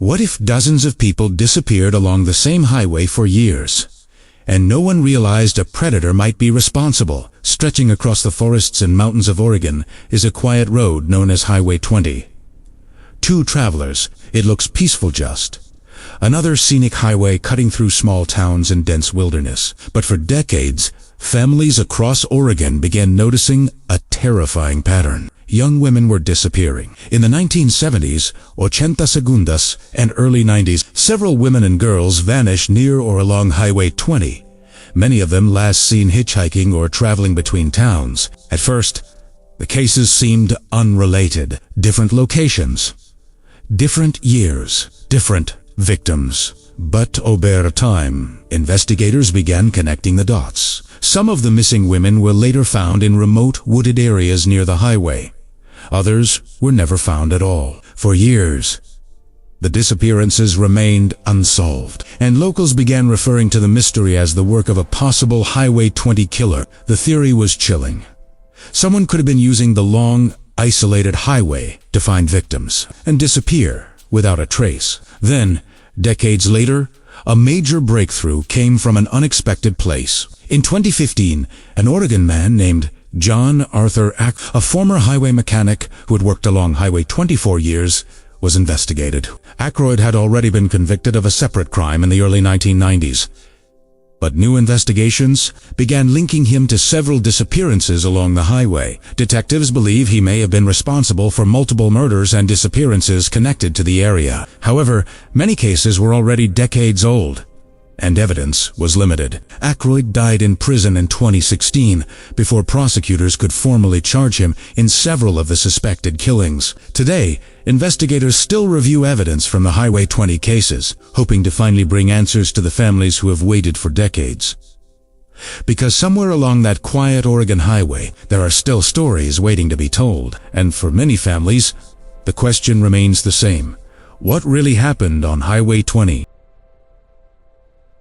What if dozens of people disappeared along the same highway for years, and no one realized a predator might be responsible? Stretching across the forests and mountains of Oregon is a quiet road known as Highway 20. Two travelers, it looks peaceful just. Another scenic highway cutting through small towns and dense wilderness. But for decades, families across Oregon began noticing a terrifying pattern. Young women were disappearing. In the 1970s, 80 segundas, and early 90s, several women and girls vanished near or along Highway 20. Many of them last seen hitchhiking or traveling between towns. At first, the cases seemed unrelated. Different locations, different years, different victims. But over time, investigators began connecting the dots. Some of the missing women were later found in remote wooded areas near the highway. Others were never found at all. For years, the disappearances remained unsolved, and locals began referring to the mystery as the work of a possible Highway 20 killer. The theory was chilling. Someone could have been using the long, isolated highway to find victims and disappear without a trace. Then, decades later, a major breakthrough came from an unexpected place. In 2015, an Oregon man named John Arthur Ackroyd, a former highway mechanic who had worked along Highway 20 for years, was investigated. Ackroyd had already been convicted of a separate crime in the early 1990s. But new investigations began linking him to several disappearances along the highway. Detectives believe he may have been responsible for multiple murders and disappearances connected to the area. However, many cases were already decades old, and evidence was limited. Ackroyd died in prison in 2016 before prosecutors could formally charge him in several of the suspected killings. Today, investigators still review evidence from the Highway 20 cases, hoping to finally bring answers to the families who have waited for decades. Because somewhere along that quiet Oregon highway, there are still stories waiting to be told. And for many families, the question remains the same: what really happened on Highway 20?